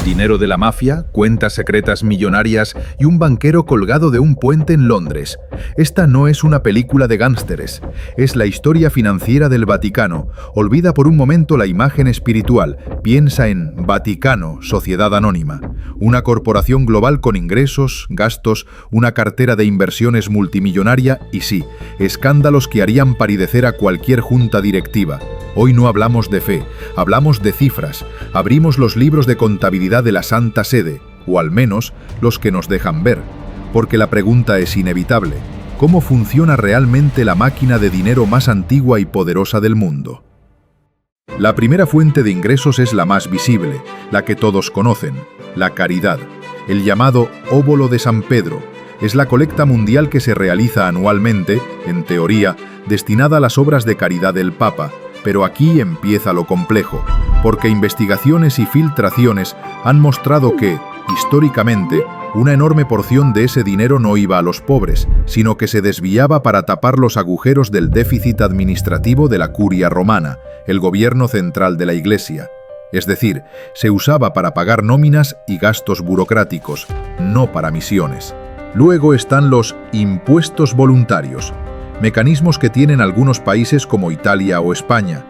Dinero de la mafia, cuentas secretas millonarias y un banquero colgado de un puente en Londres. Esta no es una película de gángsteres, es la historia financiera del Vaticano. Olvida por un momento la imagen espiritual, piensa en Vaticano, Sociedad Anónima. Una corporación global con ingresos, gastos, una cartera de inversiones multimillonaria y sí, escándalos que harían palidecer a cualquier junta directiva. Hoy no hablamos de fe, hablamos de cifras. Abrimos los libros de contabilidad de la Santa Sede, o al menos los que nos dejan ver, porque la pregunta es inevitable. ¿Cómo funciona realmente la máquina de dinero más antigua y poderosa del mundo? La primera fuente de ingresos es la más visible, la que todos conocen, la caridad. El llamado Óbolo de San Pedro es la colecta mundial que se realiza anualmente, en teoría, destinada a las obras de caridad del Papa. Pero aquí empieza lo complejo, porque investigaciones y filtraciones han mostrado que, históricamente, una enorme porción de ese dinero no iba a los pobres, sino que se desviaba para tapar los agujeros del déficit administrativo de la Curia Romana, el gobierno central de la Iglesia. Es decir, se usaba para pagar nóminas y gastos burocráticos, no para misiones. Luego están los impuestos voluntarios, mecanismos que tienen algunos países como Italia o España.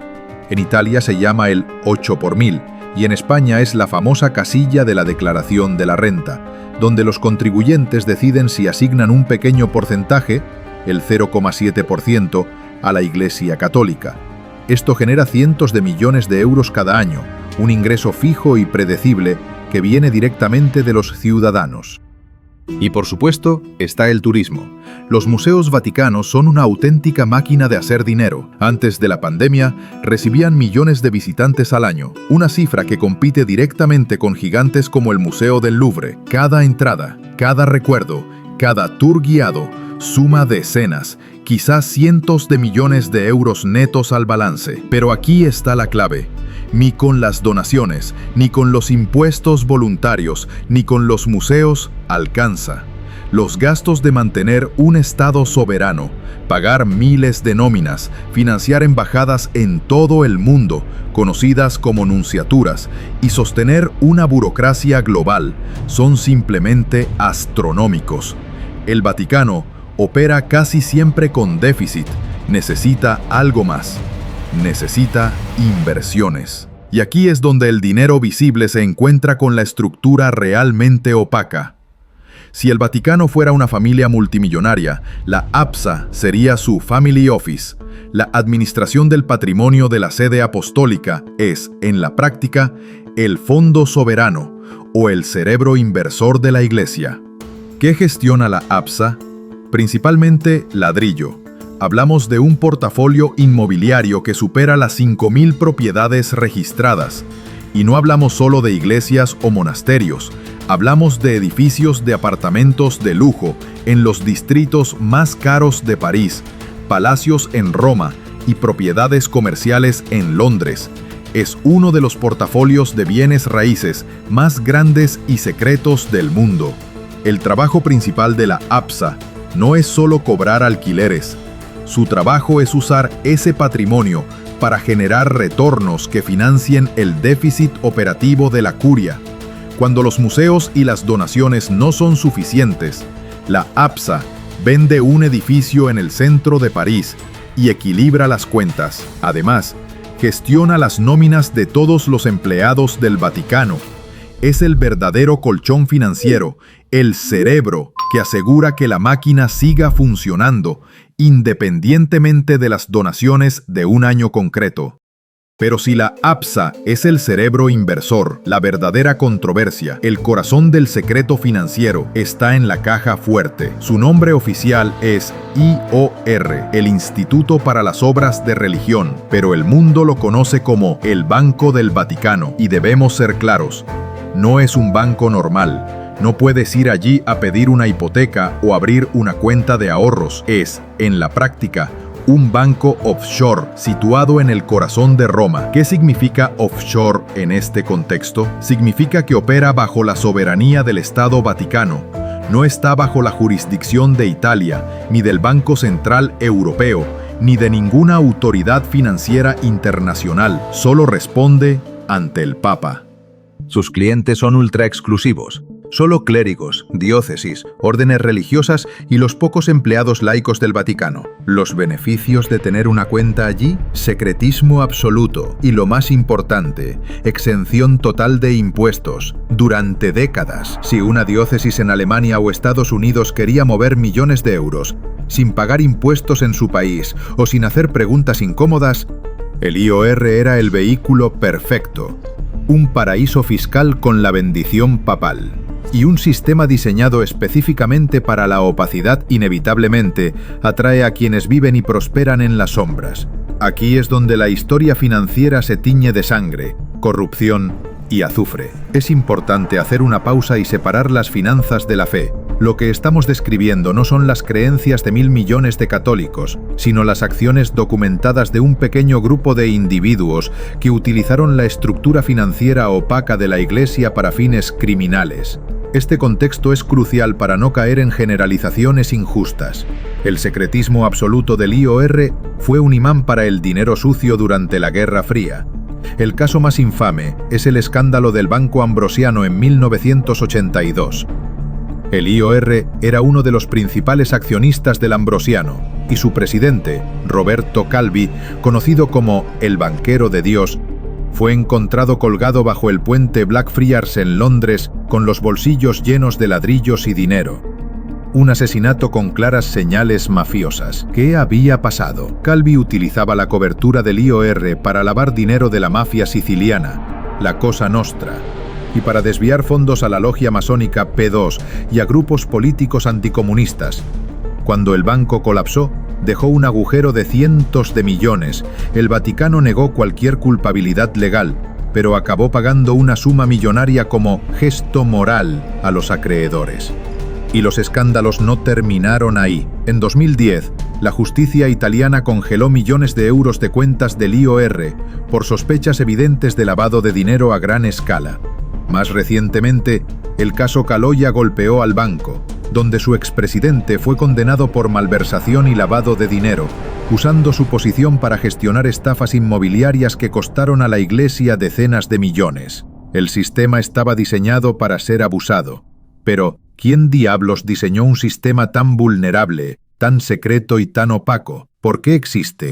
En Italia se llama el 8 por 1000 y en España es la famosa casilla de la declaración de la renta, donde los contribuyentes deciden si asignan un pequeño porcentaje, el 0,7%, a la Iglesia Católica. Esto genera cientos de millones de euros cada año, un ingreso fijo y predecible que viene directamente de los ciudadanos. Y por supuesto, está el turismo. Los museos vaticanos son una auténtica máquina de hacer dinero. Antes de la pandemia, recibían millones de visitantes al año, una cifra que compite directamente con gigantes como el Museo del Louvre. Cada entrada, cada recuerdo, cada tour guiado, suma decenas, quizás cientos de millones de euros netos al balance. Pero aquí está la clave. Ni con las donaciones, ni con los impuestos voluntarios, ni con los museos alcanza. Los gastos de mantener un Estado soberano, pagar miles de nóminas, financiar embajadas en todo el mundo, conocidas como nunciaturas, y sostener una burocracia global, son simplemente astronómicos. El Vaticano opera casi siempre con déficit, necesita algo más. Necesita inversiones. Y aquí es donde el dinero visible se encuentra con la estructura realmente opaca. Si el Vaticano fuera una familia multimillonaria, la APSA sería su Family Office. La administración del patrimonio de la sede apostólica es, en la práctica, el fondo soberano o el cerebro inversor de la Iglesia. ¿Qué gestiona la APSA? Principalmente ladrillo. Hablamos de un portafolio inmobiliario que supera las 5.000 propiedades registradas. Y no hablamos solo de iglesias o monasterios, hablamos de edificios de apartamentos de lujo en los distritos más caros de París, palacios en Roma y propiedades comerciales en Londres. Es uno de los portafolios de bienes raíces más grandes y secretos del mundo. El trabajo principal de la APSA no es solo cobrar alquileres. Su trabajo es usar ese patrimonio para generar retornos que financien el déficit operativo de la curia. Cuando los museos y las donaciones no son suficientes, la APSA vende un edificio en el centro de París y equilibra las cuentas. Además, gestiona las nóminas de todos los empleados del Vaticano. Es el verdadero colchón financiero, el cerebro que asegura que la máquina siga funcionando, independientemente de las donaciones de un año concreto. Pero si la APSA es el cerebro inversor, la verdadera controversia, el corazón del secreto financiero, está en la caja fuerte. Su nombre oficial es IOR, el Instituto para las Obras de Religión, pero el mundo lo conoce como el Banco del Vaticano, y debemos ser claros, no es un banco normal. No puedes ir allí a pedir una hipoteca o abrir una cuenta de ahorros. Es, en la práctica, un banco offshore situado en el corazón de Roma. ¿Qué significa offshore en este contexto? Significa que opera bajo la soberanía del Estado Vaticano. No está bajo la jurisdicción de Italia, ni del Banco Central Europeo, ni de ninguna autoridad financiera internacional. Solo responde ante el Papa. Sus clientes son ultra exclusivos. Solo clérigos, diócesis, órdenes religiosas y los pocos empleados laicos del Vaticano. Los beneficios de tener una cuenta allí: secretismo absoluto y, lo más importante, exención total de impuestos. Durante décadas, si una diócesis en Alemania o Estados Unidos quería mover millones de euros sin pagar impuestos en su país o sin hacer preguntas incómodas, el IOR era el vehículo perfecto. Un paraíso fiscal con la bendición papal. Y un sistema diseñado específicamente para la opacidad inevitablemente atrae a quienes viven y prosperan en las sombras. Aquí es donde la historia financiera se tiñe de sangre, corrupción y azufre. Es importante hacer una pausa y separar las finanzas de la fe. Lo que estamos describiendo no son las creencias de 1.000 millones de católicos, sino las acciones documentadas de un pequeño grupo de individuos que utilizaron la estructura financiera opaca de la Iglesia para fines criminales. Este contexto es crucial para no caer en generalizaciones injustas. El secretismo absoluto del IOR fue un imán para el dinero sucio durante la Guerra Fría. El caso más infame es el escándalo del Banco Ambrosiano en 1982. El IOR era uno de los principales accionistas del Ambrosiano, y su presidente, Roberto Calvi, conocido como el banquero de Dios, fue encontrado colgado bajo el puente Blackfriars en Londres con los bolsillos llenos de ladrillos y dinero. Un asesinato con claras señales mafiosas. ¿Qué había pasado? Calvi utilizaba la cobertura del IOR para lavar dinero de la mafia siciliana, la Cosa Nostra, y para desviar fondos a la logia masónica P2 y a grupos políticos anticomunistas. Cuando el banco colapsó, dejó un agujero de cientos de millones. El Vaticano negó cualquier culpabilidad legal, pero acabó pagando una suma millonaria como gesto moral a los acreedores. Y los escándalos no terminaron ahí. En 2010, la justicia italiana congeló millones de euros de cuentas del IOR por sospechas evidentes de lavado de dinero a gran escala. Más recientemente, el caso Caloya golpeó al banco, donde su expresidente fue condenado por malversación y lavado de dinero, usando su posición para gestionar estafas inmobiliarias que costaron a la Iglesia decenas de millones. El sistema estaba diseñado para ser abusado. Pero, ¿quién diablos diseñó un sistema tan vulnerable, tan secreto y tan opaco? ¿Por qué existe?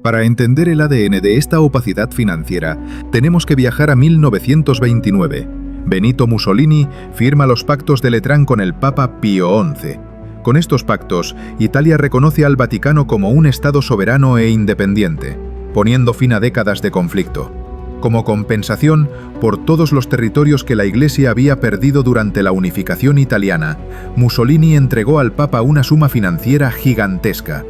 Para entender el ADN de esta opacidad financiera, tenemos que viajar a 1929. Benito Mussolini firma los pactos de Letrán con el Papa Pío XI. Con estos pactos, Italia reconoce al Vaticano como un Estado soberano e independiente, poniendo fin a décadas de conflicto. Como compensación por todos los territorios que la Iglesia había perdido durante la unificación italiana, Mussolini entregó al Papa una suma financiera gigantesca,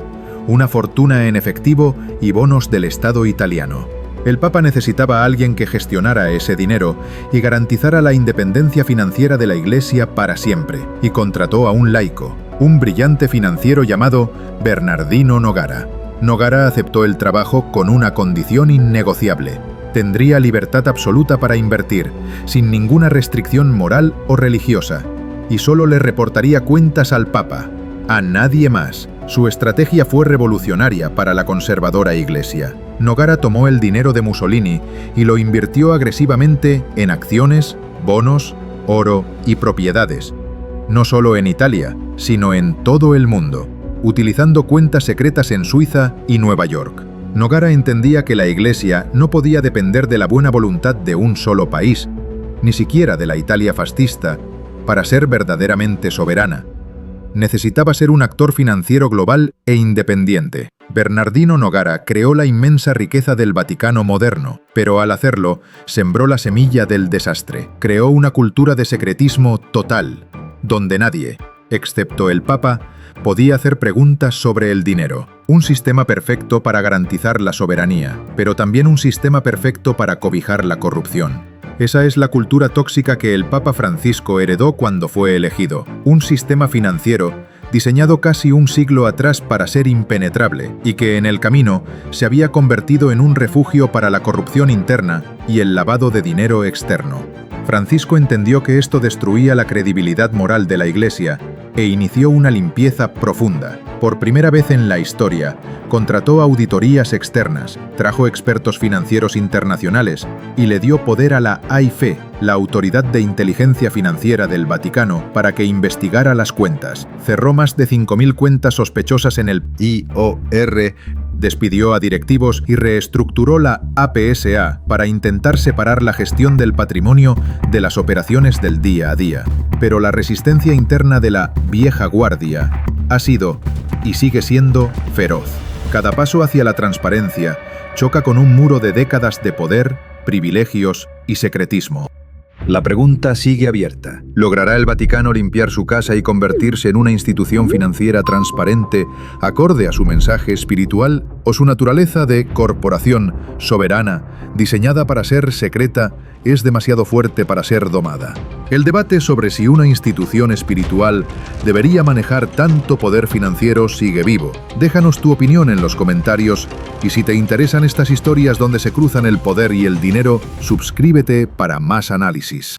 una fortuna en efectivo y bonos del Estado italiano. El Papa necesitaba a alguien que gestionara ese dinero y garantizara la independencia financiera de la Iglesia para siempre, y contrató a un laico, un brillante financiero llamado Bernardino Nogara. Nogara aceptó el trabajo con una condición innegociable: tendría libertad absoluta para invertir, sin ninguna restricción moral o religiosa, y solo le reportaría cuentas al Papa, a nadie más. Su estrategia fue revolucionaria para la conservadora Iglesia. Nogara tomó el dinero de Mussolini y lo invirtió agresivamente en acciones, bonos, oro y propiedades, no solo en Italia, sino en todo el mundo, utilizando cuentas secretas en Suiza y Nueva York. Nogara entendía que la Iglesia no podía depender de la buena voluntad de un solo país, ni siquiera de la Italia fascista, para ser verdaderamente soberana. Necesitaba ser un actor financiero global e independiente. Bernardino Nogara creó la inmensa riqueza del Vaticano moderno, pero al hacerlo, sembró la semilla del desastre. Creó una cultura de secretismo total, donde nadie, excepto el Papa, podía hacer preguntas sobre el dinero. Un sistema perfecto para garantizar la soberanía, pero también un sistema perfecto para cobijar la corrupción. Esa es la cultura tóxica que el Papa Francisco heredó cuando fue elegido. Un sistema financiero diseñado casi un siglo atrás para ser impenetrable y que en el camino se había convertido en un refugio para la corrupción interna y el lavado de dinero externo. Francisco entendió que esto destruía la credibilidad moral de la Iglesia e inició una limpieza profunda. Por primera vez en la historia, contrató auditorías externas, trajo expertos financieros internacionales y le dio poder a la AIFE, la Autoridad de Inteligencia Financiera del Vaticano, para que investigara las cuentas. Cerró más de 5.000 cuentas sospechosas en el IOR, despidió a directivos y reestructuró la APSA para intentar separar la gestión del patrimonio de las operaciones del día a día. Pero la resistencia interna de la vieja guardia ha sido y sigue siendo feroz. Cada paso hacia la transparencia choca con un muro de décadas de poder, privilegios y secretismo. La pregunta sigue abierta. ¿Logrará el Vaticano limpiar su casa y convertirse en una institución financiera transparente, acorde a su mensaje espiritual, o su naturaleza de corporación soberana, diseñada para ser secreta, es demasiado fuerte para ser domada? El debate sobre si una institución espiritual debería manejar tanto poder financiero sigue vivo. Déjanos tu opinión en los comentarios y si te interesan estas historias donde se cruzan el poder y el dinero, suscríbete para más análisis.